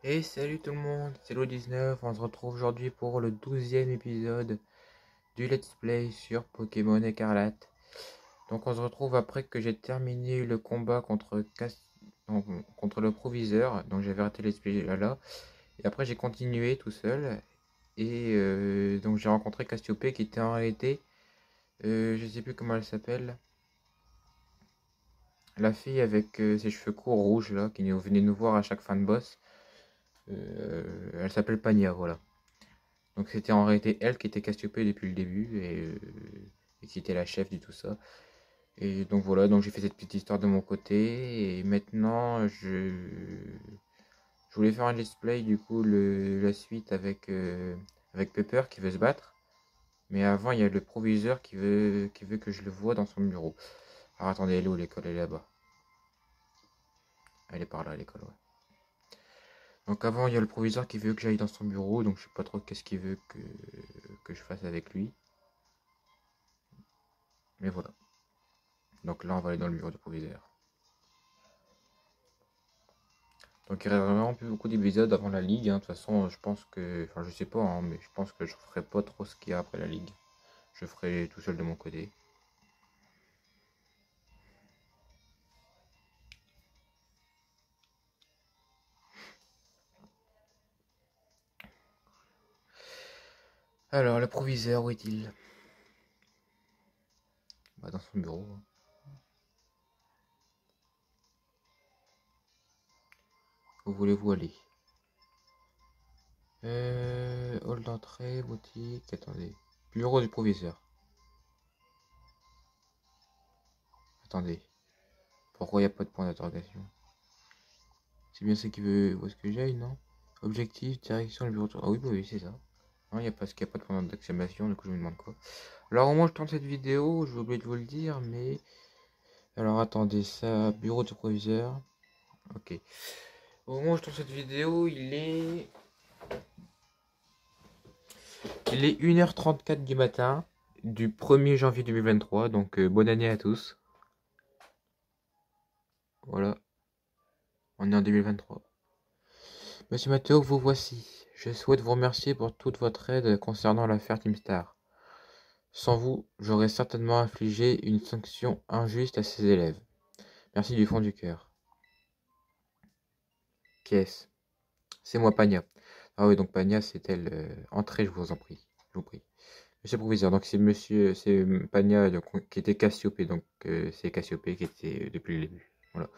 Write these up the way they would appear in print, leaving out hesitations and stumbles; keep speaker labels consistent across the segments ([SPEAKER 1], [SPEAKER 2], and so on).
[SPEAKER 1] Et salut tout le monde, c'est Lo19, on se retrouve aujourd'hui pour le 12e épisode du Let's Play sur Pokémon Écarlate. Donc on se retrouve après que j'ai terminé le combat contre le proviseur, donc j'avais raté le Let's Play là. Et après j'ai continué tout seul, et donc j'ai rencontré Cassiopée qui était en réalité, je sais plus comment elle s'appelle, la fille avec ses cheveux courts rouges là, qui venait nous voir à chaque fin de boss. Elle s'appelle Pania, voilà. Donc c'était en réalité elle qui était Cassiopée depuis le début et qui était la chef du tout ça. Et donc voilà, donc j'ai fait cette petite histoire de mon côté et maintenant je voulais faire un let's play du coup la suite avec Pepper qui veut se battre. Mais avant il y a le proviseur qui veut que je le voie dans son bureau. Alors attendez, elle est où l'école? Elle est là-bas. Elle est par là l'école, ouais. Donc avant il y a le proviseur qui veut que j'aille dans son bureau, donc je sais pas trop qu'est-ce qu'il veut que je fasse avec lui. Mais voilà. Donc là, on va aller dans le bureau du proviseur. Donc il reste vraiment plus beaucoup d'épisodes avant la ligue, hein. De toute façon, je pense que... Enfin, je sais pas, hein, mais je pense que je ferai pas trop ce qu'il y a après la ligue. Je ferai tout seul de mon côté. Alors, le proviseur, où est-il? Bah, dans son bureau, hein. Où voulez-vous aller? Hall d'entrée, boutique... Attendez. Bureau du proviseur. Attendez. Pourquoi il n'y a pas de point d'interrogation? C'est bien ça qui veut... Où est-ce que j'aille, non? Objectif, direction, le bureau de... Ah oui, bah oui, c'est ça. Non, il n'y a pas ce qu'il n'y a pas de point d'exclamation, du coup je me demande quoi. Alors au moins je tourne cette vidéo, j'ai oublié de vous le dire, mais... Alors attendez, ça, bureau de proviseur. Ok. Au moment où je tourne cette vidéo, il est 1h34 du matin, du 1er janvier 2023, donc bonne année à tous. Voilà, on est en 2023. Monsieur Matteo, vous voici. Je souhaite vous remercier pour toute votre aide concernant l'affaire Teamstar. Sans vous, j'aurais certainement infligé une sanction injuste à ces élèves. Merci du fond du cœur. Qui est-ce? C'est moi, Pagna. Ah oui, donc Pagna, c'est elle. Entrez, je vous en prie. Je vous prie. Monsieur le proviseur, donc c'est Pagna donc, qui était Cassiopée, donc c'est Cassiopée qui était depuis le début. Voilà.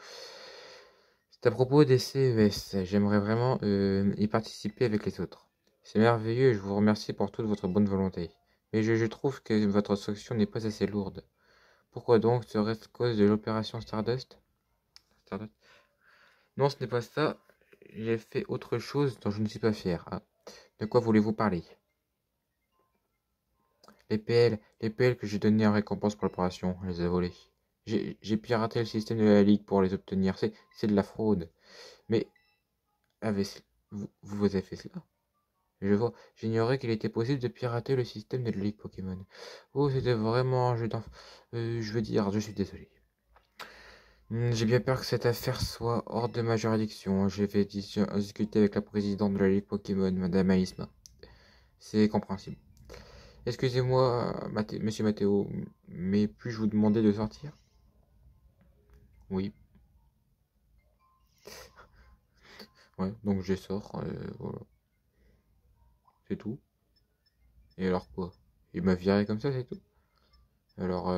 [SPEAKER 1] C'est à propos des CES. J'aimerais vraiment y participer avec les autres. C'est merveilleux et je vous remercie pour toute votre bonne volonté. Mais je trouve que votre sanction n'est pas assez lourde. Pourquoi donc serait-ce cause de l'opération Stardust? Stardust? Non, ce n'est pas ça. J'ai fait autre chose dont je ne suis pas fier. Ah. De quoi voulez-vous parler? Les PL que j'ai donnés en récompense pour l'opération, on les a volés. J'ai piraté le système de la Ligue pour les obtenir. C'est de la fraude. Mais vous avez fait cela? Je vois. J'ignorais qu'il était possible de pirater le système de la Ligue Pokémon. Oh, c'était vraiment un jeu d'enfant. Je veux dire, je suis désolé. J'ai bien peur que cette affaire soit hors de ma juridiction. Je vais discuter avec la présidente de la Ligue Pokémon, Madame Alisma. C'est compréhensible. Excusez-moi, monsieur Mathéo, mais puis-je vous demander de sortir? Oui, ouais, donc je sors, voilà, c'est tout. Et alors quoi? Il m'a viré comme ça, c'est tout? Alors,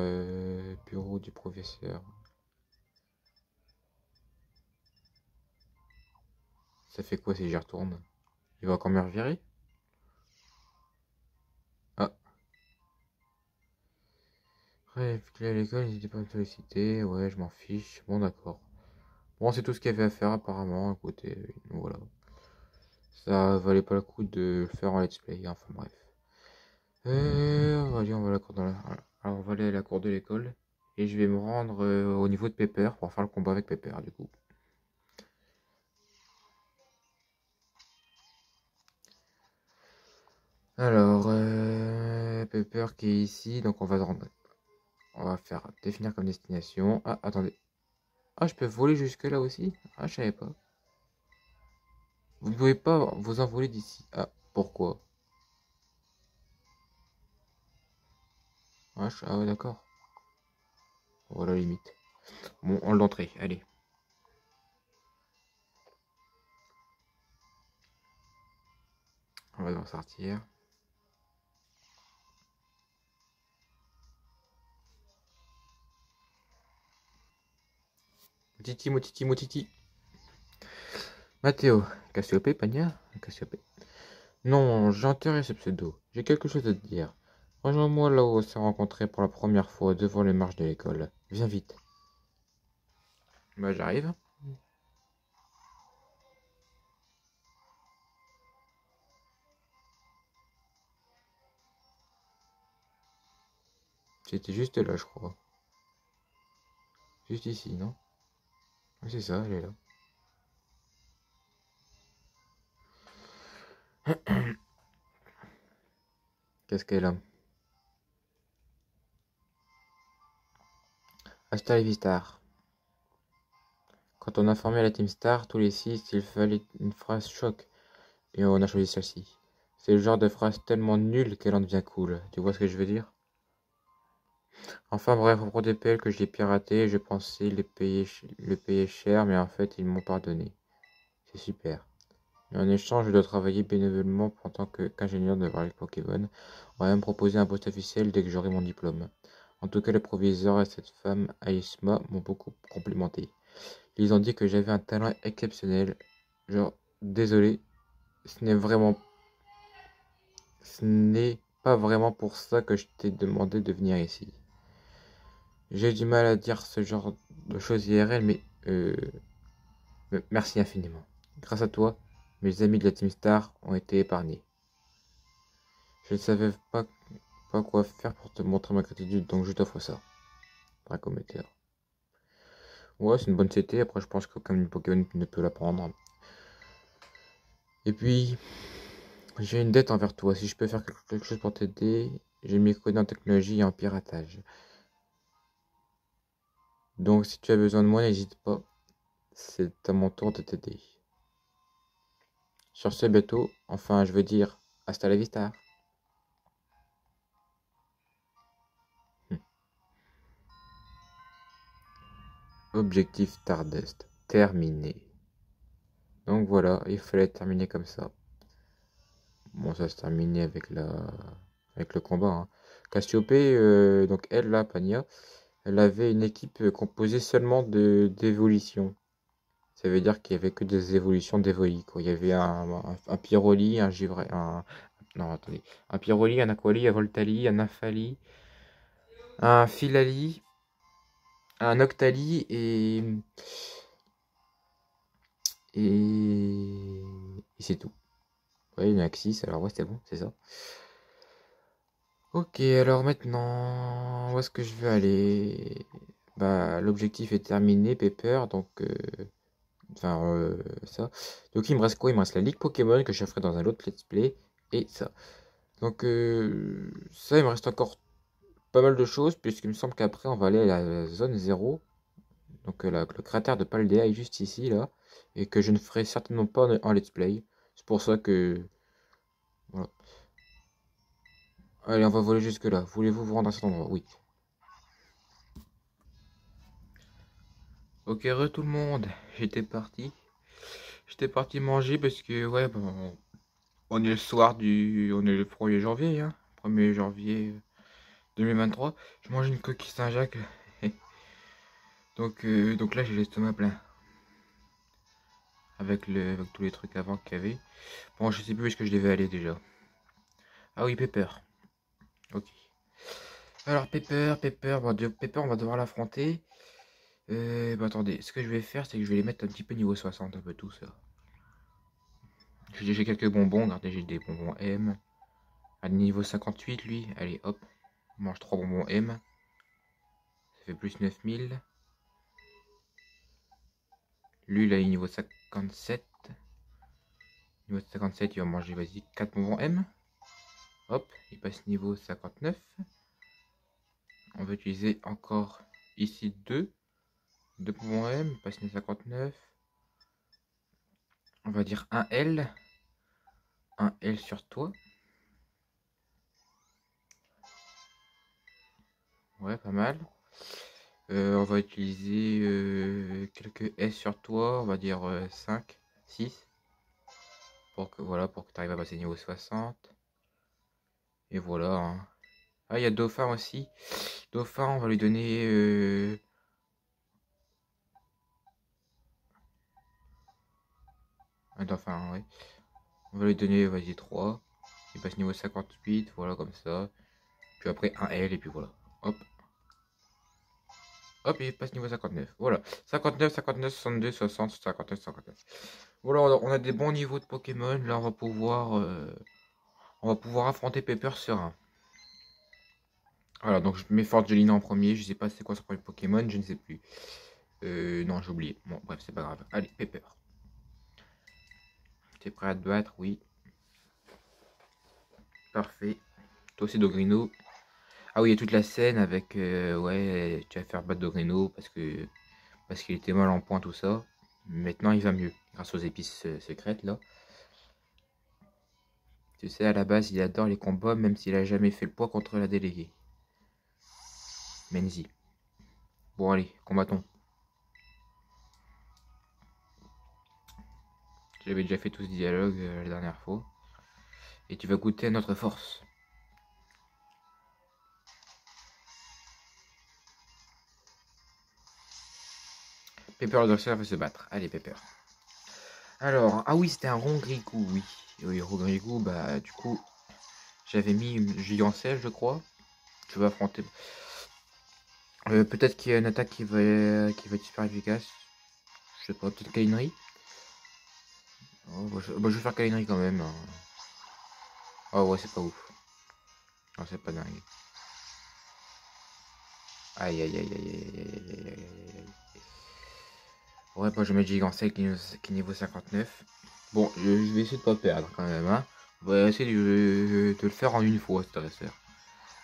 [SPEAKER 1] bureau du professeur. Ça fait quoi si j'y retourne? Il va encore me revirer? Ah, bref, à l'école, n'hésitez pas à me solliciter. Ouais, je m'en fiche. Bon, d'accord. Bon, c'est tout ce qu'il y avait à faire apparemment. Écoutez, voilà. Ça valait pas le coup de le faire en let's play. Enfin bref. Allez, on va à la cour Alors, on va aller à la cour de l'école. Et je vais me rendre au niveau de Pepper pour faire le combat avec Pepper du coup. Alors, Pepper qui est ici. Donc on va se rendre. On va faire définir comme destination. Ah, attendez. Ah, je peux voler jusque là aussi? Ah, je savais pas. Vous ne pouvez pas vous envoler d'ici. Ah, pourquoi? Ah ouais, d'accord. Voilà, limite. Bon, on l'entrée, allez. On va devoir sortir. Titi, motiti, motiti. Mathéo. Cassiopée, Pagna? Cassiopée. Non, j'ai enterré ce pseudo. J'ai quelque chose à te dire. Rejoins-moi là où on s'est rencontrés pour la première fois devant les marches de l'école. Viens vite. Bah, j'arrive. C'était juste là, je crois. Juste ici, non? Oui, c'est ça, elle est là. Qu'est-ce qu'elle a? Hasta la vista. Quand on a formé la Team Star, tous les six, il fallait une phrase choc. Et on a choisi celle-ci. C'est le genre de phrase tellement nulle qu'elle en devient cool. Tu vois ce que je veux dire? Enfin bref, au propos des PL que j'ai piraté, je pensais le payer cher, mais en fait ils m'ont pardonné. C'est super. Et en échange, je dois travailler bénévolement en tant qu'ingénieur de variable Pokémon. On va même proposer un poste officiel dès que j'aurai mon diplôme. En tout cas, le proviseur et cette femme, Aïsma, m'ont beaucoup complimenté. Ils ont dit que j'avais un talent exceptionnel. Genre, désolé, ce n'est vraiment, ce n'est pas vraiment pour ça que je t'ai demandé de venir ici. J'ai du mal à dire ce genre de choses IRL, mais merci infiniment. Grâce à toi, mes amis de la Team Star ont été épargnés. Je ne savais pas quoi faire pour te montrer ma gratitude, donc je t'offre ça. Dracométer. Ouais, c'est une bonne CT, après je pense que comme une Pokémon ne peut la prendre. Et puis, j'ai une dette envers toi. Si je peux faire quelque chose pour t'aider, je m'y connais en technologie et en piratage. Donc si tu as besoin de moi, n'hésite pas. C'est à mon tour de t'aider. Sur ce, bientôt, enfin, je veux dire, hasta la vista. Objectif Stardust. Terminé. Donc voilà, il fallait terminer comme ça. Bon, ça se terminait avec le combat, hein. Cassiopée, donc elle, là, Pania, elle avait une équipe composée seulement d'évolutions. Ça veut dire qu'il n'y avait que des évolutions d'Evoli, quoi. Il y avait un Pyroli, un Givray, non, attendez. Un Pyroli, un Aquali, un Voltali, un Infali, un Filali, un Octali et c'est tout. Ouais, une Axis, alors ouais, c'était bon, c'est ça. Ok, alors maintenant, où est-ce que je veux aller? Bah, l'objectif est terminé, Pepper, donc, ça. Donc, il me reste quoi? Il me reste la Ligue Pokémon que je ferai dans un autre let's play, et ça. Donc, ça, il me reste encore pas mal de choses, puisqu'il me semble qu'après, on va aller à la zone 0. Donc, le cratère de Paldea est juste ici, là, et que je ne ferai certainement pas en let's play. C'est pour ça que, voilà. Allez, on va voler jusque là. Voulez-vous vous rendre à cet endroit? Oui. Ok, tout le monde, j'étais parti. J'étais parti manger parce que, ouais, bon, on est le soir on est le 1er janvier, hein. 1er janvier 2023. Je mange une coquille Saint-Jacques. Donc là, j'ai l'estomac plein. Avec tous les trucs avant qu'il y avait. Bon, je sais plus où est-ce que je devais aller déjà. Ah oui, Pepper. Ok. Alors, Pepper, bon, Pepper, on va devoir l'affronter. Bah, attendez, ce que je vais faire, c'est que je vais les mettre un petit peu niveau 60, un peu tout ça. J'ai quelques bonbons, regardez, j'ai des bonbons M. À niveau 58, lui, allez, hop, on mange 3 bonbons M. Ça fait plus 9000. Lui, là, il est niveau 57. Niveau 57, il va manger, vas-y, 4 bonbons M. Hop, il passe niveau 59. On va utiliser encore ici 2. 2 bonbons M, il passe niveau 59. On va dire un L. Un L sur toi. Ouais, pas mal. On va utiliser quelques S sur toi. On va dire 5, 6. Pour que tu arrives à passer niveau 60. Et voilà. Hein. Ah, il y a Dauphin aussi. Dauphin, on va lui donner... un Dauphin, ouais. On va lui donner, vas-y, 3. Il passe niveau 58, voilà, comme ça. Puis après, un L, et puis voilà. Hop. Hop, il passe niveau 59. Voilà. 59, 59, 62, 60, 59, 59. Voilà, on a des bons niveaux de Pokémon. Là, on va pouvoir affronter Pepper serein. Voilà, donc je mets Forgelina en premier. Je sais pas c'est quoi son premier Pokémon, je ne sais plus. Non, j'ai oublié. Bon, bref, c'est pas grave. Allez, Pepper. T'es prêt à te battre? Oui. Parfait. Toi aussi, Dogrino. Ah oui, il y a toute la scène avec... ouais, tu vas faire battre Dogrino parce qu'il était mal en point, tout ça. Maintenant, il va mieux, grâce aux épices secrètes, là. Tu sais, à la base, il adore les combats, même s'il a jamais fait le poids contre la déléguée. Menzi. Bon, allez, combattons. J'avais déjà fait tout ce dialogue la dernière fois. Et tu vas goûter à notre force. Pepper le Dorsal va se battre. Allez, Pepper. Alors, ah oui, c'était un Rongrigou, oui. Oui, Rongrigou, bah, du coup, j'avais mis une Gigancelle, je crois. Tu vas affronter... peut-être qu'il y a une attaque qui va être super efficace. Je sais pas, peut-être Kalinerie. Oh, bah, je vais faire Kalinerie quand même. Hein. Oh ouais, c'est pas ouf. Non, c'est pas dingue. Aïe aïe aïe aïe aïe aïe aïe aïe aïe. Ouais, bah je vais mettre Gigancelle qui est niveau 59. Bon, je vais essayer de pas perdre quand même. Hein. On va essayer de le faire en une fois, cet adversaire.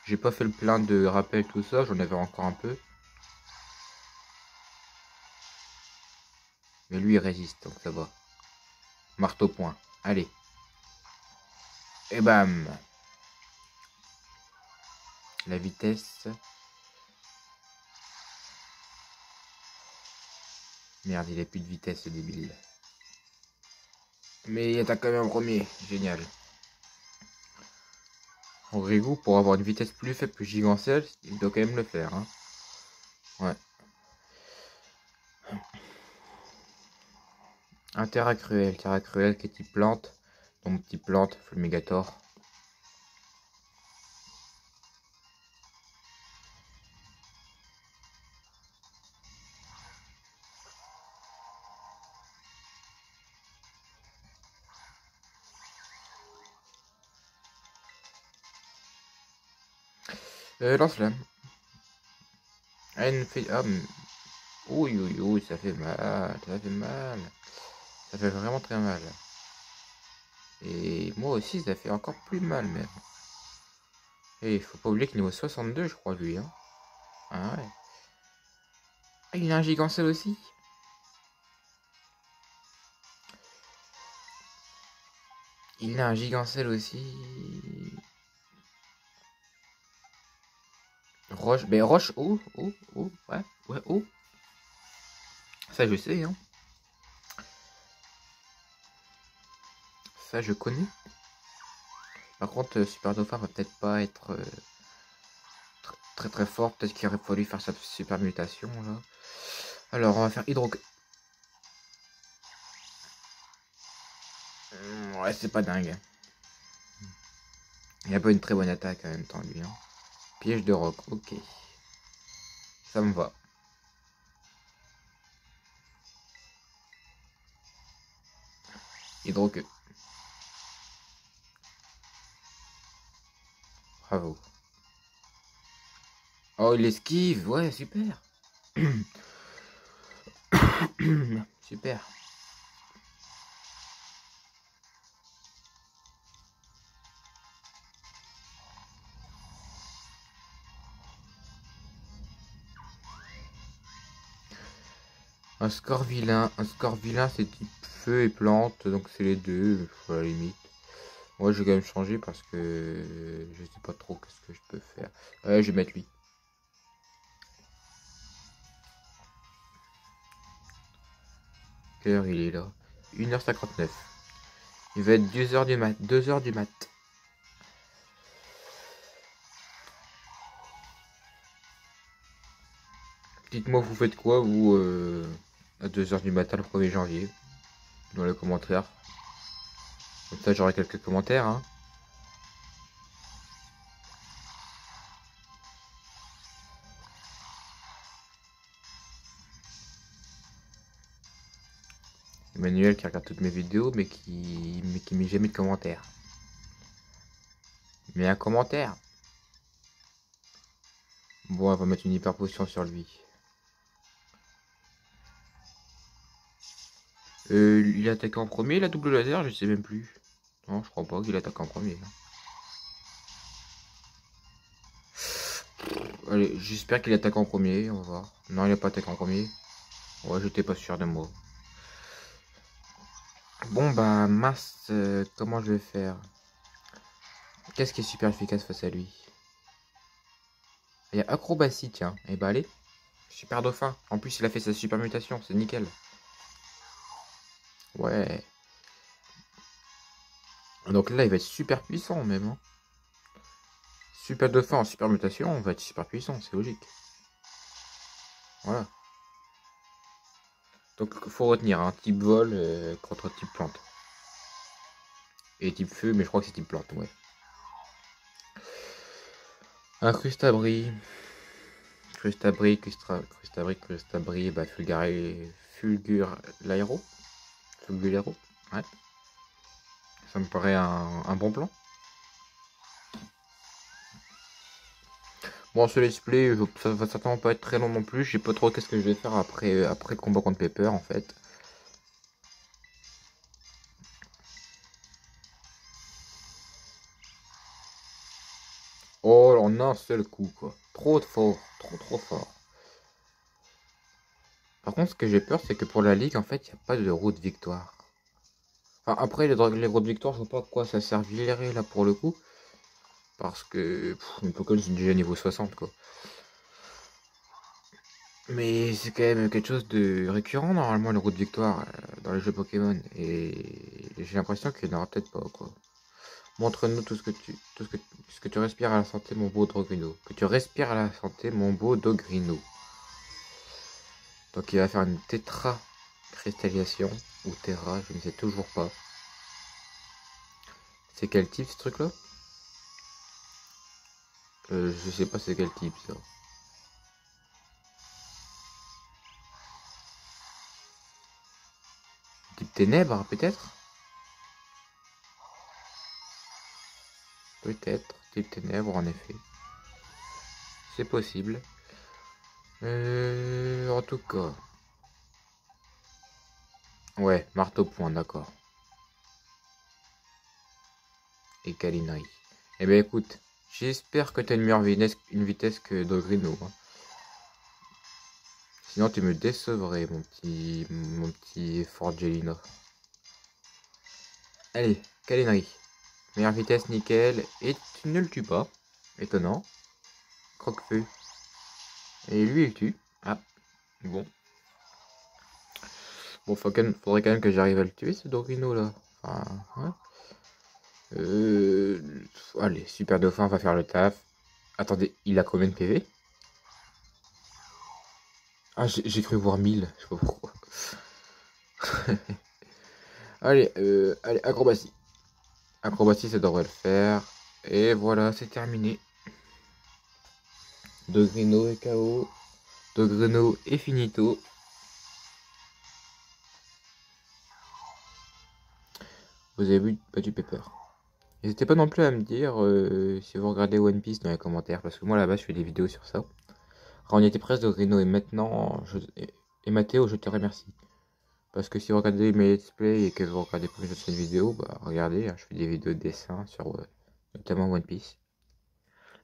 [SPEAKER 1] J'ai pas fait le plein de rappel, tout ça, j'en avais encore un peu. Mais lui, il résiste, donc ça va. Marteau point. Allez. Et bam. La vitesse. Merde, il a plus de vitesse, ce débile. Mais il attaque quand même en premier. Génial. Rongrigou, pour avoir une vitesse plus faible que Gigancelle, il doit quand même le faire. Hein. Ouais. Un Terra Cruel qui est type plante. Donc type plante, Fulmigator. Lance-flamme. Ah, une fait... Ah, ouh, ça fait mal, ça fait mal. Ça fait vraiment très mal. Et moi aussi, ça fait encore plus mal même. Et il faut pas oublier qu'il est niveau 62, je crois, lui. Hein. Ah ouais. Ah, il a un Gigancelle aussi. Il a un Gigancelle aussi. Roche, ben Roche, ouais, Ça, je sais, hein. Ça, je connais. Par contre, Super Dauphin va peut-être pas être très fort. Peut-être qu'il aurait fallu faire sa super mutation, là. Alors, on va faire Hydro... ouais, c'est pas dingue. Il a pas une très bonne attaque en même temps, lui. Hein. Piège de roc, ok. Ça me va. Hydroqueue. Bravo. Oh, il esquive, ouais, super. Super. Un score vilain c'est type feu et plante, donc c'est les deux, à la limite. Moi, je vais quand même changer parce que je sais pas trop qu'est-ce que je peux faire. Ouais, je vais mettre lui. Quelle heure il est là? 1h59. Il va être 2h du mat. 2h du mat. Dites-moi, vous faites quoi, vous, à 2h du matin le 1er janvier? Dans les commentaires. Comme ça, j'aurai quelques commentaires, hein. Emmanuel qui regarde toutes mes vidéos, mais qui met jamais de commentaires. Mais un commentaire. Bon, on va mettre une hyper potion sur lui. Il attaque en premier, la double laser, je sais même plus. Non, je crois pas qu'il attaque en premier. Allez, j'espère qu'il attaque en premier, on va voir. Non, il a pas attaqué en premier. Ouais, j'étais pas sûr de moi. Bon, bah, masse, comment je vais faire? Qu'est-ce qui est super efficace face à lui? Il y a acrobatie, tiens. Et bah, allez. Super dauphin. En plus, il a fait sa super mutation, c'est nickel. Ouais. Donc là, il va être super puissant, même. Hein. Super dauphin en super mutation, on va être super puissant, c'est logique. Voilà. Donc, il faut retenir un type vol contre type plante. Et type feu, mais je crois que c'est type plante, ouais. Un Crustabri. Crustabri, bah Fulgurairo. Fulgurairo, ouais. Ça me paraît un bon plan. Bon, ce let's play, ça va certainement pas être très long non plus. Je sais pas trop qu'est-ce que je vais faire après le combat contre Pepper, en fait. Oh, en un seul coup, quoi. Trop fort, trop fort. Par contre, ce que j'ai peur, c'est que pour la ligue, en fait, il n'y a pas de route victoire. Enfin, après, les routes victoire, je vois pas à quoi ça servirait, là, pour le coup. Parce que mes Pokémon sont déjà niveau 60, quoi. Mais c'est quand même quelque chose de récurrent, normalement, les routes victoire dans les jeux Pokémon. Et j'ai l'impression qu'il n'y en aura peut-être pas, quoi. Montre-nous tout ce que tu respires à la santé, mon beau Dogrino. Que tu respires à la santé, mon beau Dogrino. Donc il va faire une tétra cristallisation ou terra, je ne sais toujours pas. C'est quel type ce truc là? Je sais pas c'est quel type ça. Type ténèbres peut-être? Peut-être, type ténèbres en effet. C'est possible. En tout cas. Ouais, marteau point, d'accord. Et Kalinari. Eh ben écoute, j'espère que tu as une meilleure vitesse que Dogrino. Hein. Sinon tu me décevrais mon petit Forgelino. Allez, Kalinari. Meilleure vitesse nickel. Et tu ne le tues pas. Étonnant. Croque-feu. Et lui il tue. Ah, bon. Bon, faudrait quand même que j'arrive à le tuer ce Dogrino là. Enfin, ouais. Allez, super dauphin va faire le taf. Attendez, il a combien de PV? Ah, j'ai cru voir 1000, je sais pas pourquoi. Allez, acrobatie. Acrobatie, ça devrait le faire. Et voilà, c'est terminé. Dogrino est KO. Dogrino est finito. Vous avez vu, pas du Pepper. N'hésitez pas non plus à me dire si vous regardez One Piece dans les commentaires, parce que moi là-bas je fais des vidéos sur ça. Alors, on était presque Dogrino et maintenant, et Mathéo, je te remercie. Parce que si vous regardez mes let's play et que vous regardez pas mes autres vidéos, bah regardez, hein, je fais des vidéos de dessin sur notamment One Piece.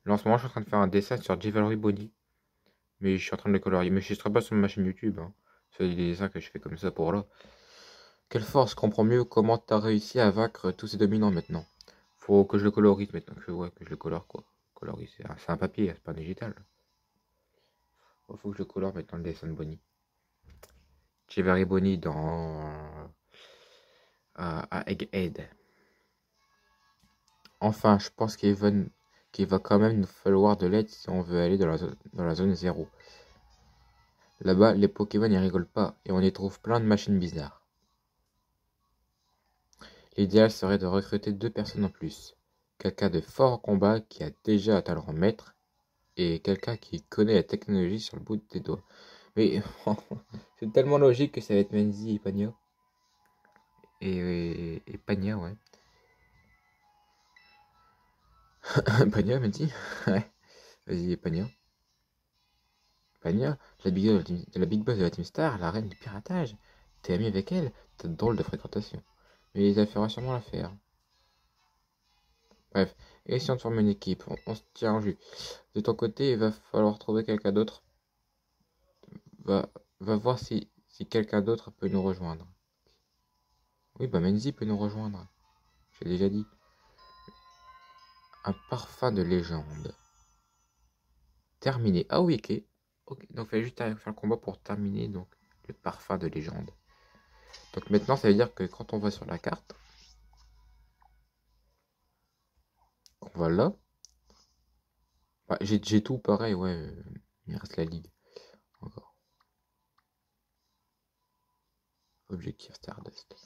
[SPEAKER 1] Là en ce moment je suis en train de faire un dessin sur Givalry Bonnie. Mais je suis en train de le colorier. Mais je ne serai pas sur ma chaîne YouTube. Hein. C'est des dessins que je fais comme ça pour là. Quelle force, comprends mieux comment t'as réussi à vaincre tous ces dominants maintenant. Faut que je le colorise maintenant. Ouais, que je le colore quoi. Colorise, c'est un papier, c'est pas un digital. Faut que je le colore maintenant le dessin de Bonnie. J'ai verrai Bonnie dans à Egghead. Enfin, je pense qu'il va quand même nous falloir de l'aide si on veut aller dans la zone 0. Là-bas, les Pokémon n'y rigolent pas et on y trouve plein de machines bizarres. L'idéal serait de recruter 2 personnes en plus. Quelqu'un de fort en combat qui a déjà atteint le rang maître et quelqu'un qui connaît la technologie sur le bout des doigts. Mais c'est tellement logique que ça va être Menzi et Pania. Et Pania, ouais. Pania, Menzi. Ouais. Vas-y, Pania. Pania, la big boss de la Team Star, la reine du piratage. T'es ami avec elle, t'as de drôle de fréquentation. Mais ça fera sûrement l'affaire. Bref, essayons de former une équipe, on se tient en jus. De ton côté, il va falloir trouver quelqu'un d'autre. Va, va voir si quelqu'un d'autre peut nous rejoindre. Oui, bah Menzi peut nous rejoindre. J'ai déjà dit. Un parfum de légende. Terminé. Ah oui, ok. Ok, donc il fallait juste faire le combat pour terminer donc le parfum de légende. Donc maintenant, ça veut dire que quand on va sur la carte, on va là. Bah, j'ai tout pareil, ouais. Il reste la ligue. Encore. Objectif Stardust.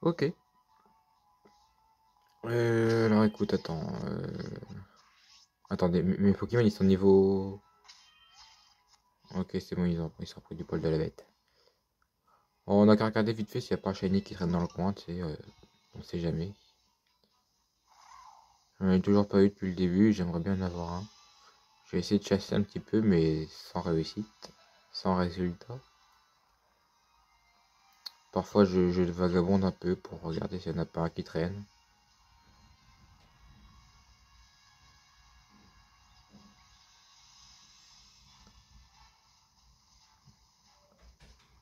[SPEAKER 1] Ok. Alors écoute, attends. Attendez, mes Pokémon ils sont niveau. Ok, c'est bon, ils sont pris du poil de la bête. Bon, on a qu'à regarder vite fait s'il n'y a pas un shiny qui traîne dans le coin, tu sais. On sait jamais. J'en ai toujours pas eu depuis le début, j'aimerais bien en avoir un. Je vais essayer de chasser un petit peu, mais sans réussite, sans résultat. Parfois, je vagabonde un peu pour regarder s'il n'y en a pas un qui traîne.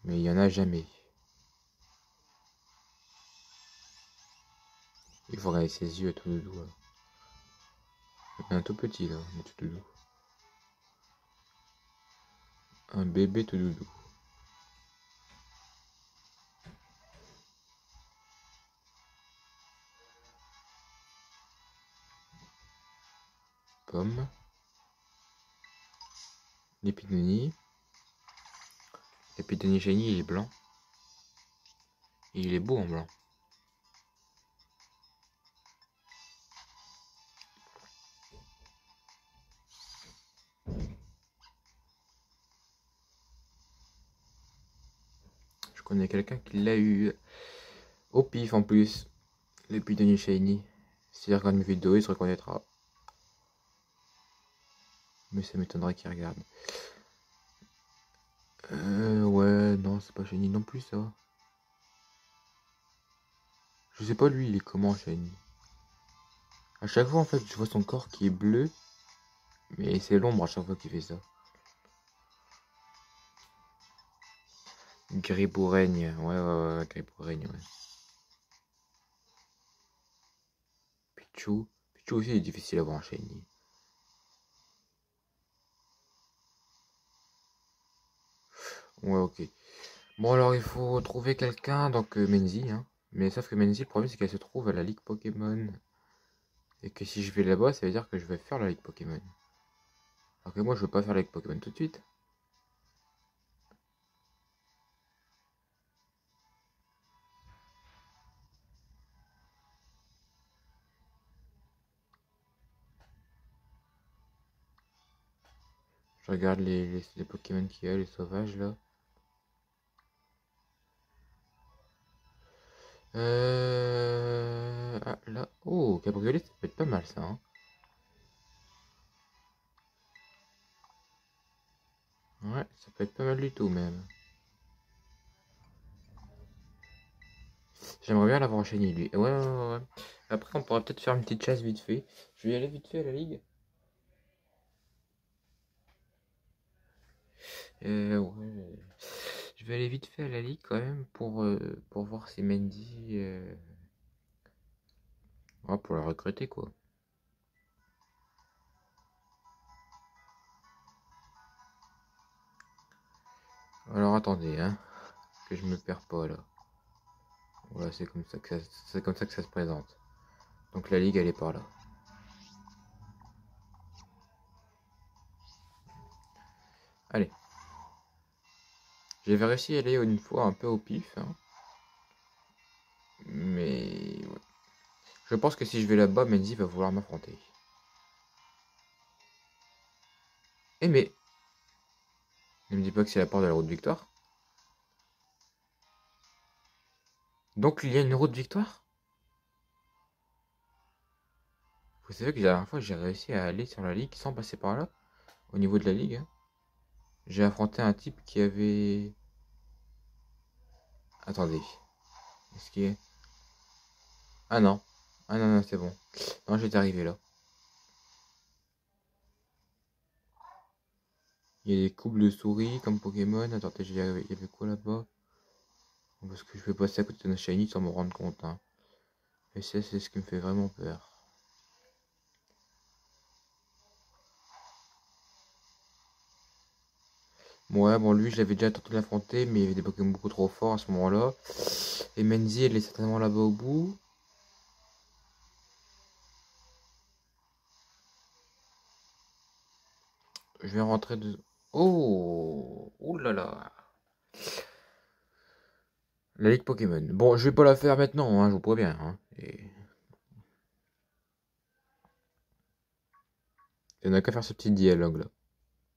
[SPEAKER 1] Mais il n'y en a jamais. Il faut regarder ses yeux tout doudou. Là. Il y en a un tout petit là, mais tout doudou. Un bébé tout doudou. Pomme. L'épidonie. L'épidonie shiny, il est blanc. Et il est beau en blanc. Je connais quelqu'un qui l'a eu au pif en plus. L'épidonie shiny. S'il regarde mes vidéos, il se reconnaîtra. Mais ça m'étonnerait qu'il regarde. Ouais, non, c'est pas shiny non plus ça. Je sais pas lui, il est comment shiny. À chaque fois en fait, je vois son corps qui est bleu. Mais c'est l'ombre à chaque fois qu'il fait ça. Griboureigne, ouais, Griboureigne, ouais. Pichu. Pichu aussi il est difficile à voir en shiny. Ouais, ok. Bon, alors il faut trouver quelqu'un, donc Menzi, hein. Mais sauf que Menzi, le problème c'est qu'elle se trouve à la Ligue Pokémon. Et que si je vais là-bas, ça veut dire que je vais faire la Ligue Pokémon. Alors que moi, je veux pas faire la Ligue Pokémon tout de suite. Je regarde les Pokémon qu'il y a, les sauvages là. Ah, là. Oh, Cabriolet, ça peut être pas mal ça, hein. Ouais, ça peut être pas mal du tout même. J'aimerais bien l'avoir enchaîné lui. Ouais. Après, on pourrait peut-être faire une petite chasse vite fait. Je vais y aller vite fait à la ligue. Ouais. Je vais aller vite fait à la ligue quand même pour voir si Mendy... ouais, pour la recruter quoi. Alors attendez, hein, que je me perds pas là. Voilà, c'est comme ça que ça se présente. Donc la ligue elle est par là. Allez. J'avais réussi à aller une fois un peu au pif, hein. Mais ouais. Je pense que si je vais là-bas, Mendy va vouloir m'affronter. Eh mais ne me dis pas que c'est la porte de la route victoire. Donc il y a une route victoire? Vous savez que la dernière fois j'ai réussi à aller sur la ligue sans passer par là, au niveau de la ligue, hein. J'ai affronté un type qui avait... Attendez. Est-ce qu'il est... Ah non. Ah non, non, c'est bon. Non, j'étais arrivé là. Il y a des couples de souris comme Pokémon. Attendez, il y avait quoi là-bas? Parce que je vais passer à côté d'un shiny sans me rendre compte, hein. Et ça, c'est ce qui me fait vraiment peur. Ouais, bon, lui, je l'avais déjà tenté de l'affronter, mais il y avait des Pokémon beaucoup trop forts à ce moment-là. Et Menzi, elle est certainement là-bas au bout. Je vais rentrer de... Oh! Ouh là là! La Ligue Pokémon. Bon, je vais pas la faire maintenant, hein, je vous préviens, hein. Il n'y en a qu'à faire ce petit dialogue là.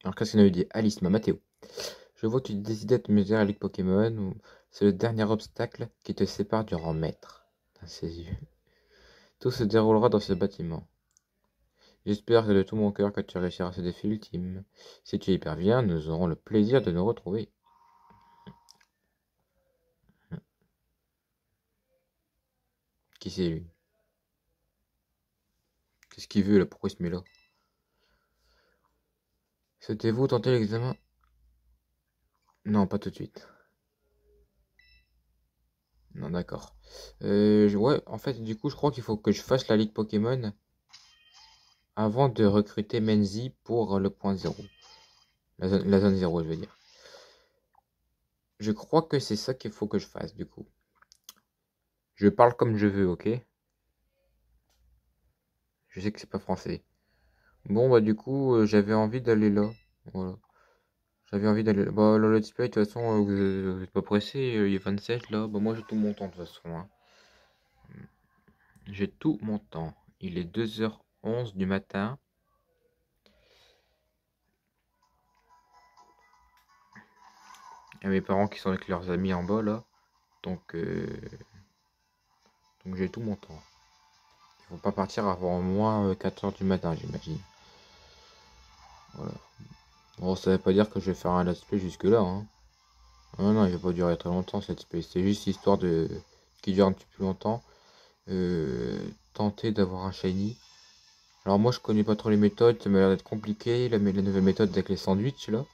[SPEAKER 1] Alors qu'est-ce qu'on avait dit? Alice, Mathéo. Je vois que tu décidais de te mesurer à la Ligue Pokémon, ou c'est le dernier obstacle qui te sépare du rang maître. Dans ses yeux. Tout se déroulera dans ce bâtiment. J'espère que de tout mon cœur que tu réussiras ce défi ultime. Si tu y parviens, nous aurons le plaisir de nous retrouver. Qui c'est lui? Qu'est-ce qu'il veut là? Pourquoi il se met là? Souhaitez-vous tenter l'examen? Non, pas tout de suite. Non, d'accord. Ouais, en fait, du coup, je crois qu'il faut que je fasse la Ligue Pokémon avant de recruter Menzi pour le point 0. La zone 0, je veux dire. Je crois que c'est ça qu'il faut que je fasse, du coup. Je parle comme je veux, ok? Je sais que c'est pas français. Bon, bah, du coup, j'avais envie d'aller là. Voilà. J'avais envie d'aller là. Bah, le let's play, de toute façon, vous êtes pas pressé. Il est 27 là. Bah, moi, j'ai tout mon temps, de toute façon, hein. J'ai tout mon temps. Il est 2h11 du matin. Il y a mes parents qui sont avec leurs amis en bas, là. Donc, donc j'ai tout mon temps. Ils vont pas partir avant moins 4h du matin, j'imagine. Voilà. Bon, ça veut pas dire que je vais faire un let's play jusque là, hein. Non, non, il va pas durer très longtemps ce let's play. C'est juste histoire de... qui dure un petit peu longtemps. Tenter d'avoir un shiny. Alors moi je connais pas trop les méthodes, ça m'a l'air d'être compliqué, la nouvelle méthode avec les sandwichs là.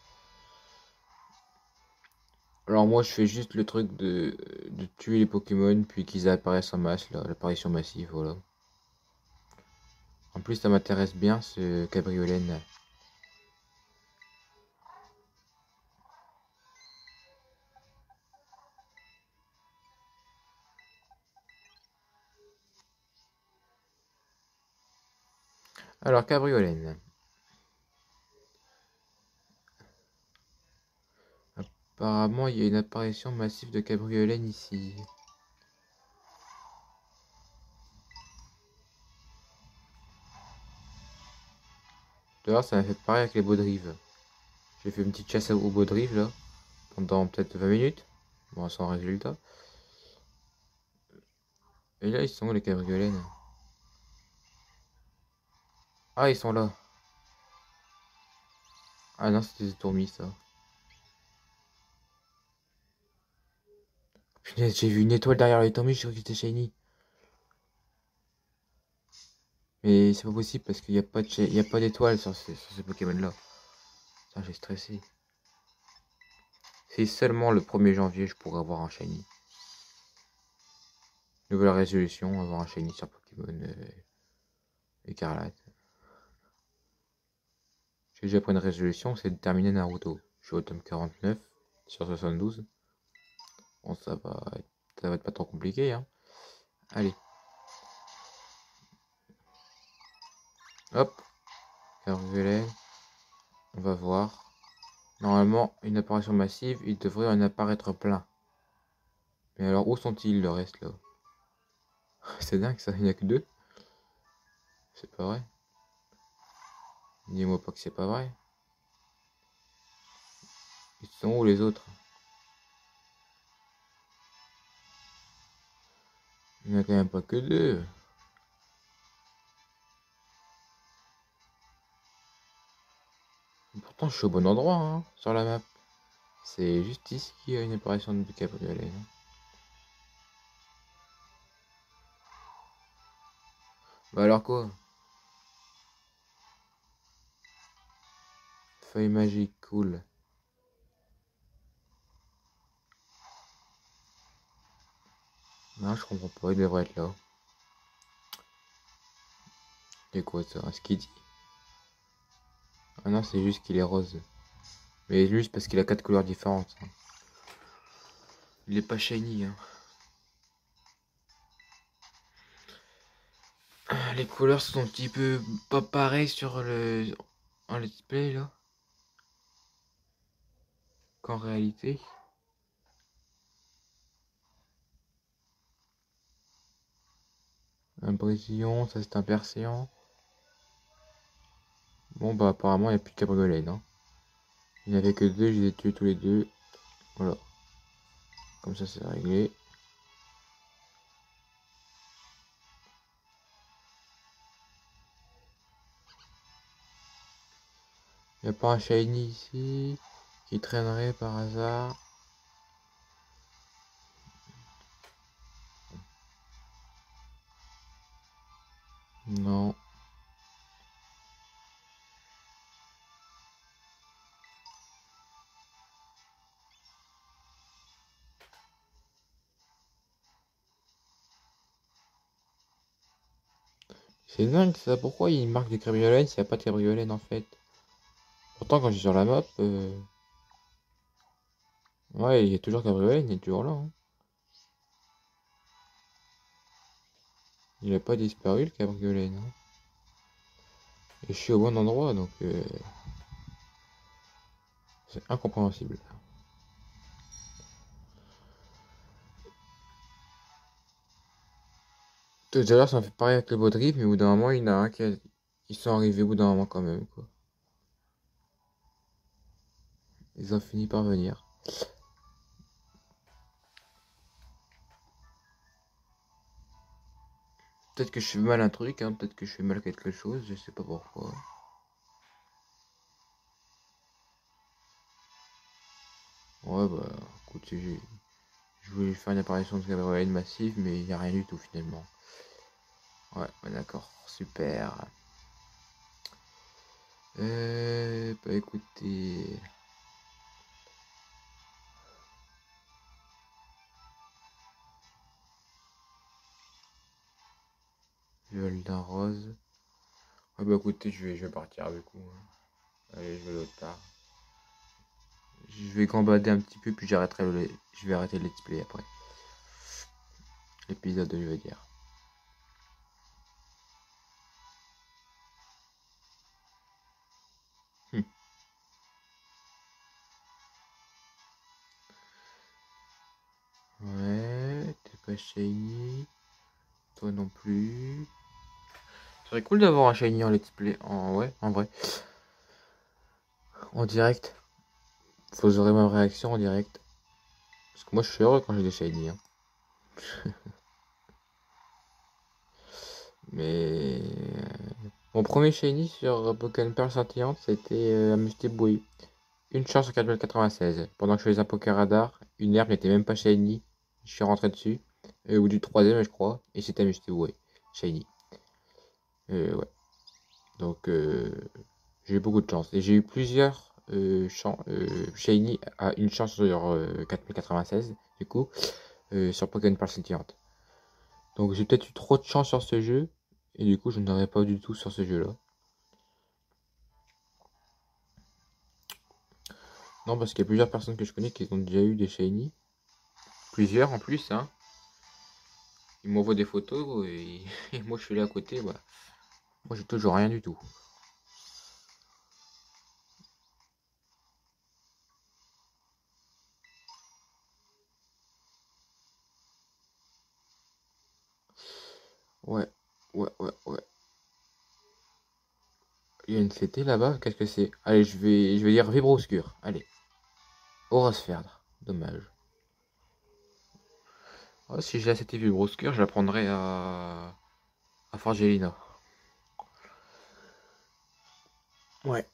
[SPEAKER 1] Alors moi je fais juste le truc de tuer les Pokémon puis qu'ils apparaissent en masse là, l'apparition massive, voilà. En plus ça m'intéresse bien ce cabriolène. Alors cabriolène. Apparemment il y a une apparition massive de cabriolène ici. D'ailleurs ça m'a fait pareil avec les Baudrives. J'ai fait une petite chasse aux Baudrives là, pendant peut-être 20 minutes. Bon sans résultat. Et là ils sont où les cabriolènes? Ah ils sont là. Ah non c'était des tourmis ça. Punaise, j'ai vu une étoile derrière les tourmis, je suis que c'était shiny. Mais c'est pas possible parce qu'il n'y a pas y a pas d'étoile sur ces Pokémon là. Putain, j'ai stressé. Si seulement le 1er janvier je pourrais avoir un shiny. Nouvelle résolution, avoir un shiny sur Pokémon Écarlate. J'ai déjà pris une résolution, c'est de terminer Naruto. Je suis au tome 49 sur 72. Bon, ça va être pas trop compliqué, hein. Allez. Hop. Violet. On va voir. Normalement, une apparition massive, il devrait en apparaître plein. Mais alors, où sont-ils le reste là? C'est dingue ça, il n'y a que 2. C'est pas vrai. Dis-moi pas que c'est pas vrai. Ils sont où les autres? Il n'y en a quand même pas que 2. Pourtant, je suis au bon endroit, hein, sur la map. C'est juste ici qu'il y a une apparition de cabriolet. Hein. Bah alors quoi? Feuille magique, cool. Non, je comprends pas, il devrait être là. C'est quoi ça? Un skitty? Ah non, c'est juste qu'il est rose. Mais juste parce qu'il a 4 couleurs différentes. Hein. Il est pas shiny. Hein. Les couleurs sont un petit peu pas pareilles sur le en let's play là qu'en réalité. Un brésillion, ça c'est un perséant. Bon bah apparemment il n'y a plus de cabriolet, non? Il n'y en avait que 2, je les ai tués tous les 2. Voilà. Comme ça c'est réglé. Il n'y a pas un shiny ici qui traînerait par hasard. Non. C'est dingue ça, pourquoi il marque des cabriolets s'il n'y a pas de cabriolet en fait? Pourtant quand je suis sur la map, ouais il y a toujours cabriolet, il est toujours là. Hein. Il n'a pas disparu le cabriolet, non? Et je suis au bon endroit donc c'est incompréhensible. Tout à l'heure ça m'a fait pareil avec le Baudrive, mais au bout d'un moment il y en a un ils sont arrivés au bout d'un moment quand même quoi. Ils ont fini par venir. Peut-être que je fais mal un truc, hein, peut-être que je fais mal quelque chose, je sais pas pourquoi. Ouais bah écoute, je voulais faire une apparition de cabriolet massive, mais il n'y a rien du tout finalement. Ouais, bah d'accord, super. Bah écoutez. Viol d'un rose. Ouais bah écoutez, je vais partir du coup. Hein. Allez, je vais l'autre part. Je vais gambader un petit peu, puis je vais arrêter le let's play après. L'épisode, je veux dire. Hum. Ouais, t'es pas shiny. Toi non plus. Ce serait cool d'avoir un shiny en let's play. Ouais, en vrai. En direct. Vous aurez ma réaction en direct. Parce que moi je suis heureux quand j'ai des shiny. Hein. Mais mon premier shiny sur Pokémon Pearl scintillante, c'était un Mustiboué. Une chance sur 4096. Pendant que je faisais un Poké Radar, une herbe n'était même pas shiny. Je suis rentré dessus. Ou du troisième, je crois. Et c'était un Mustiboué. Shiny. Ouais. Donc j'ai eu beaucoup de chance. Et j'ai eu plusieurs Shiny a une chance sur 4096, du coup, sur Pokémon Parle Scintillante. Donc j'ai peut-être eu trop de chance sur ce jeu, et du coup je n'aurais pas du tout sur ce jeu-là. Non, parce qu'il y a plusieurs personnes que je connais qui ont déjà eu des Shiny. Plusieurs en plus, hein. Ils m'envoient des photos, et, et moi je suis là à côté, bah. Moi j'ai toujours rien du tout. Ouais, ouais. Il y a une CT là-bas, qu'est-ce que c'est? Allez, je vais dire Vibroscure. Allez. Horosphère. Dommage. Oh, si j'ai la CT Vibroscure, je la prendrais à Forgelina. Ouais.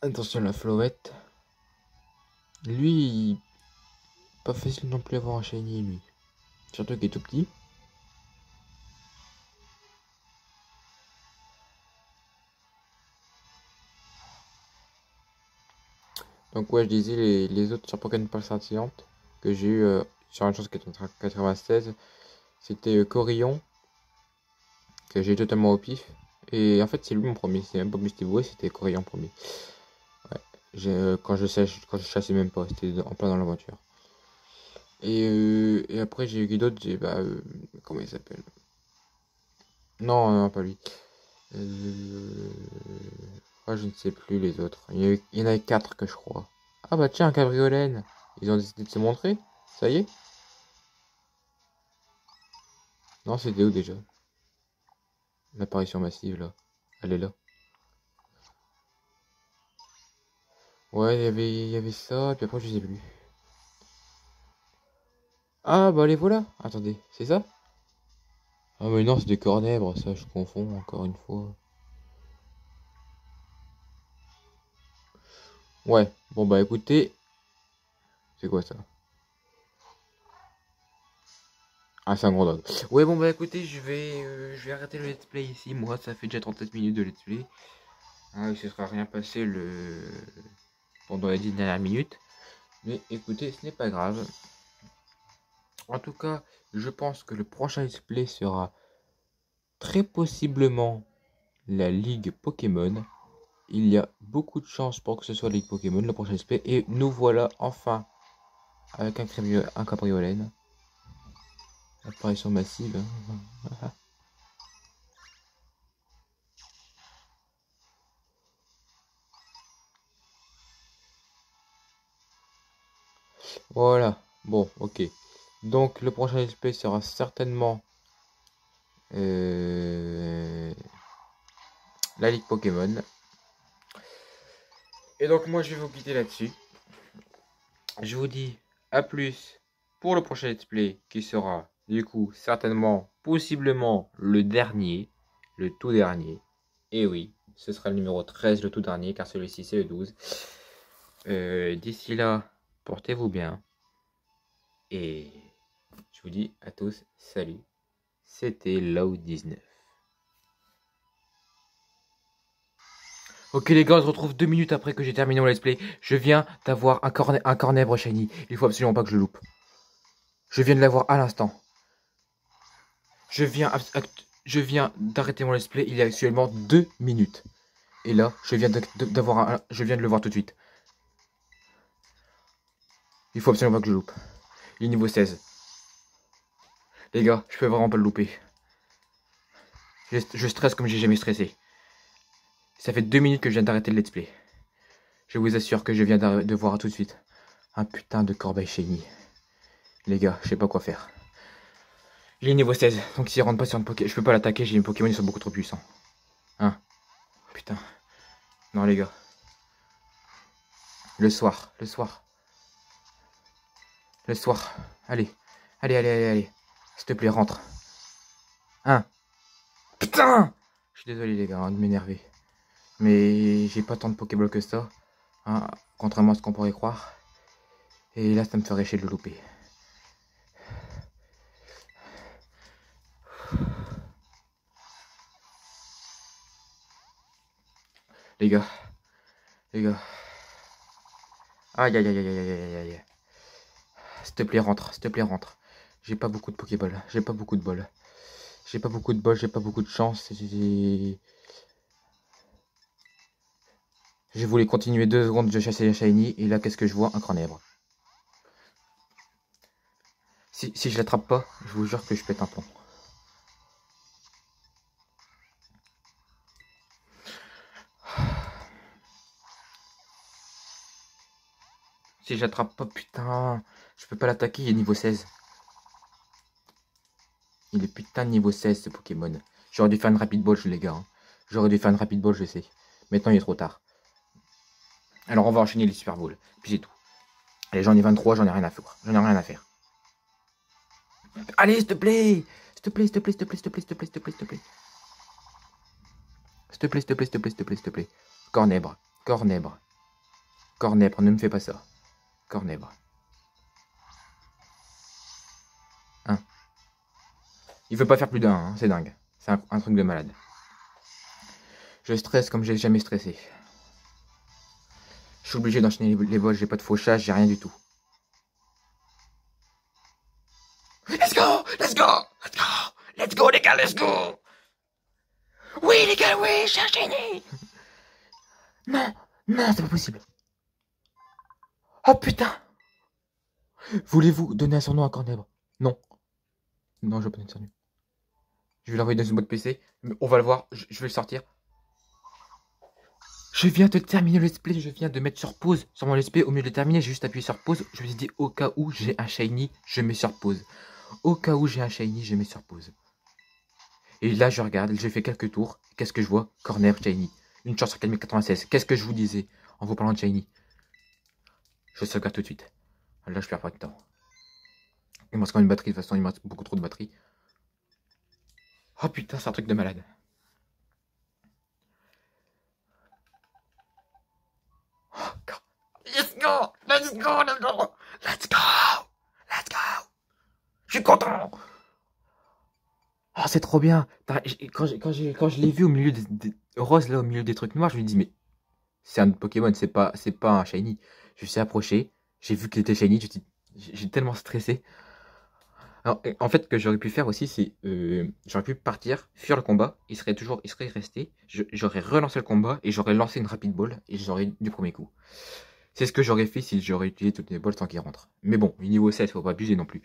[SPEAKER 1] Attention la Floette. Lui, pas facile non plus à avoir un shiny, lui. Surtout qu'il est tout petit. Donc ouais, je disais les autres sur Pokémon Pulse Scintillante que j'ai eu sur une chance 96, c'était Corillon, que j'ai eu totalement au pif. Et en fait, c'est lui mon premier, c'est même pas Misty Boy, c'était Corillon premier. Ouais. Quand je chassais même pas, c'était en plein dans l'aventure. Et après, j'ai eu qui d'autre? Comment il s'appelle? Non, non, pas lui. Euh, je ne sais plus les autres. Il y en avait 4 que je crois. Ah bah tiens, un cabriolène. Ils ont décidé de se montrer. Ça y est? Non, c'était où déjà? L'apparition massive là. Elle est là. Ouais, il y avait ça, puis après je sais plus. Ah bah les voilà. Attendez, c'est ça? Ah mais non, c'est des cornèbres, ça je confonds encore une fois. Ouais, bon bah écoutez, c'est quoi ça? Ah, c'est un gros dog. Ouais, bon bah écoutez, je vais arrêter le let's play ici. Moi, ça fait déjà 37 minutes de let's play. Ah, il se sera rien passé pendant les 10 dernières minutes. Mais écoutez, ce n'est pas grave. En tout cas, je pense que le prochain let's play sera très possiblement la Ligue Pokémon. Il y a beaucoup de chances pour que ce soit la Ligue Pokémon, le prochain let's play. Et nous voilà enfin avec un cabriolène. Apparition massive. Voilà. Bon, ok. Donc le prochain let's play sera certainement euh, la Ligue Pokémon. Et donc moi je vais vous quitter là-dessus. Je vous dis à plus pour le prochain let's play qui sera du coup certainement, possiblement le dernier, le tout dernier. Et oui, ce sera le numéro 13, le tout dernier, car celui-ci c'est le 12. D'ici là, portez-vous bien. Et je vous dis à tous, salut. C'était Loud19. Ok les gars, on se retrouve 2 minutes après que j'ai terminé mon let's play. Je viens d'avoir un cornèbre shiny. Il faut absolument pas que je le loupe. Je viens de l'avoir à l'instant. Je viens, je viens d'arrêter mon let's play il y a actuellement 2 minutes. Et là, je viens je viens de le voir tout de suite. Il faut absolument pas que je le loupe. Il est niveau 16. Les gars, je peux vraiment pas le louper. Je stresse comme j'ai jamais stressé. Ça fait 2 minutes que je viens d'arrêter le let's play. Je vous assure que je viens de voir tout de suite un putain de corbeil shiny. Les gars, je sais pas quoi faire. Il est niveau 16, donc s'il rentre pas sur une Pokémon, je peux pas l'attaquer, j'ai une Pokémon, ils sont beaucoup trop puissants. Hein? Putain. Non les gars. Le soir. Allez. Allez. S'il te plaît, rentre. Hein? Putain! Je suis désolé les gars de m'énerver. Mais j'ai pas tant de Pokéball que ça. Hein, contrairement à ce qu'on pourrait croire. Et là, ça me ferait chier de le louper. Les gars. Les gars. Aïe, aïe, aïe, aïe, aïe, aïe, aïe, aïe. S'il te plaît, rentre. S'il te plaît, rentre. J'ai pas beaucoup de Pokéball. J'ai pas beaucoup de bol. J'ai pas beaucoup de bol. J'ai pas beaucoup de chance. Je voulais continuer 2 secondes de chasser les shiny. Et là, qu'est-ce que je vois? Un Cornèbre. Si je l'attrape pas, je vous jure que je pète un plomb. Si je l'attrape pas, putain, je peux pas l'attaquer, il est niveau 16. Il est putain de niveau 16 ce Pokémon. J'aurais dû faire une rapide ball, les gars. Hein. J'aurais dû faire une rapide ball, je sais. Maintenant, il est trop tard. Alors, on va enchaîner les Super Balls. Puis c'est tout. Allez, j'en ai 23, j'en ai rien à faire. J'en ai rien à faire. Allez, s'il te plaît! S'il te plaît, s'il te plaît, s'il te plaît, s'il te plaît, s'il te plaît, s'il te plaît, s'il te plaît. S'il te plaît, s'il te plaît, s'il te plaît, s'il te plaît, s'il te plaît. Cornèbre, Cornèbre. Cornèbre, ne me fais pas ça. Cornèbre. Hein. Il veut pas faire plus d'un, hein, c'est dingue. C'est un truc de malade. Je stresse comme j'ai jamais stressé. Je suis obligé d'enchaîner les balles, j'ai pas de fauchage, j'ai rien du tout. Let's go! Let's go! Let's go! Let's go les gars, let's go! Oui les gars, oui, j'ai enchaîné! Non, non, c'est pas possible. Oh putain! Voulez-vous donner un surnom à Cornèbre? Non. Non, je vais pas donner de surnom. Je vais l'envoyer dans une boîte PC. On va le voir, je vais le sortir. Je viens de terminer le let's play, je viens de mettre sur pause sur mon let's play. Au milieu de terminer, j'ai juste appuyé sur pause. Je me suis dit, au cas où j'ai un shiny, je mets sur pause. Au cas où j'ai un shiny, je mets sur pause. Et là, je regarde, j'ai fait quelques tours. Qu'est-ce que je vois? Corner shiny. Une chance sur 4096. Qu'est-ce que je vous disais en vous parlant de shiny? Je sauvegarde tout de suite. Là, je perds pas de temps. Il me reste quand même une batterie, de toute façon, il me reste beaucoup trop de batterie. Oh putain, c'est un truc de malade. Oh, let's go! Let's go! Let's go! Let's go! Let's go! Je suis content! Oh, c'est trop bien! Quand je l'ai vu au milieu des roses, là, au milieu des trucs noirs, je me dis, mais c'est un Pokémon, c'est pas un shiny. Je me suis approché, j'ai vu qu'il était shiny, j'ai tellement stressé. Alors, en fait, ce que j'aurais pu faire aussi, c'est j'aurais pu partir, fuir le combat, il serait resté, j'aurais relancé le combat et j'aurais lancé une rapide ball et j'aurais du premier coup. C'est ce que j'aurais fait si j'aurais utilisé toutes les balles sans qu'il rentre. Mais bon, niveau 16, faut pas abuser non plus.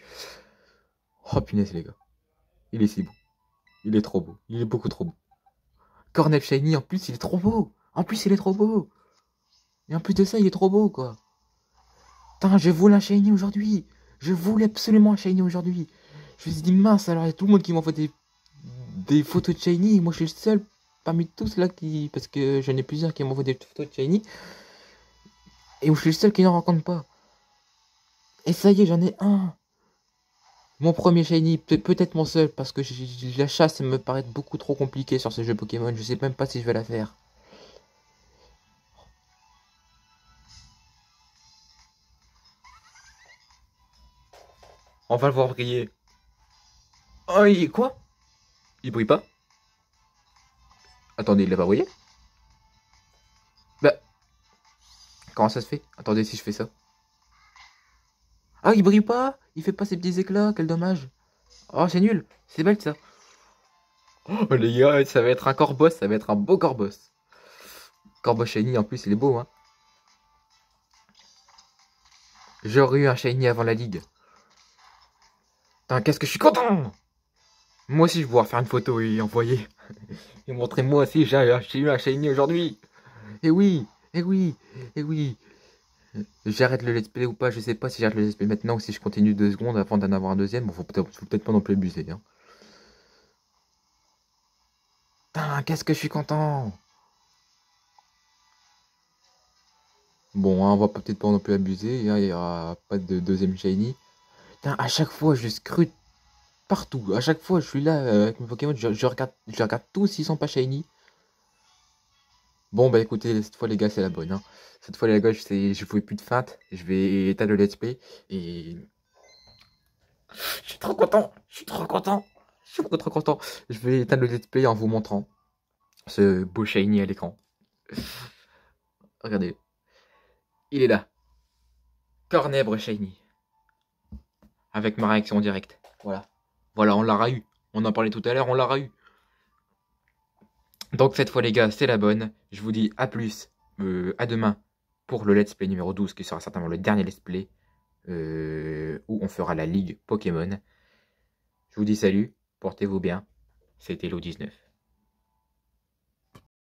[SPEAKER 1] Oh punaise les gars, il est si beau, il est trop beau, il est beaucoup trop beau. Cornel Shiny, en plus, il est trop beau. En plus, il est trop beau. Et en plus de ça, il est trop beau, quoi. Putain, je voulais un Shiny aujourd'hui. Je voulais absolument un Shiny aujourd'hui. Je me suis dit, mince, alors il y a tout le monde qui m'envoie des photos de Shiny. Moi, je suis le seul parmi tous là qui. Parce que j'en ai plusieurs qui m'envoient des photos de Shiny. Et où je suis le seul qui n'en rencontre pas. Et ça y est, j'en ai un. Mon premier Shiny, peut-être mon seul, parce que la chasse me paraît beaucoup trop compliquée sur ce jeu Pokémon. Je sais même pas si je vais la faire. On va le voir briller. Oh, quoi? Il brille pas? Attendez, il l'a pas brillé? Bah, comment ça se fait? Attendez, si je fais ça. Ah, il brille pas? Il fait pas ses petits éclats, quel dommage. Oh, c'est nul, c'est bête ça. Oh, les gars, ça va être un Corboss, ça va être un beau Corboss. Corboss Shiny, en plus, il est beau, hein. J'aurais eu un Shiny avant la ligue. Putain, qu'est-ce que je suis content! Moi aussi, je vais pouvoir faire une photo et envoyer. Et montrer moi aussi, j'ai eu un Shiny aujourd'hui. Et oui, et oui, et oui. J'arrête le let's play ou pas, je sais pas si j'arrête le let's play maintenant ou si je continue 2 secondes avant d'en avoir un deuxième. Bon, faut peut-être pas non plus abuser. Hein. Putain, qu'est-ce que je suis content! Bon, hein, on va peut-être pas non plus abuser, hein, il y aura pas de deuxième shiny. Putain, à chaque fois, je scrute partout. À chaque fois, je suis là avec mes Pokémon, je regarde tous s'ils sont pas shiny. Bon, bah écoutez, cette fois, les gars, c'est la bonne. Hein. Cette fois, les gars, je fais plus de feinte. Je vais éteindre le let's play et. Je suis trop content! Je suis trop content! Je suis trop content! Je vais éteindre le let's play en vous montrant ce beau shiny à l'écran. Regardez. Il est là. Cornèbre Shiny. Avec ma réaction directe. Voilà. Voilà, on l'aura eu. On en parlait tout à l'heure, on l'aura eu. Donc cette fois les gars, c'est la bonne. Je vous dis à plus, à demain pour le let's play numéro 12 qui sera certainement le dernier let's play où on fera la ligue Pokémon. Je vous dis salut, portez-vous bien. C'était Lo19.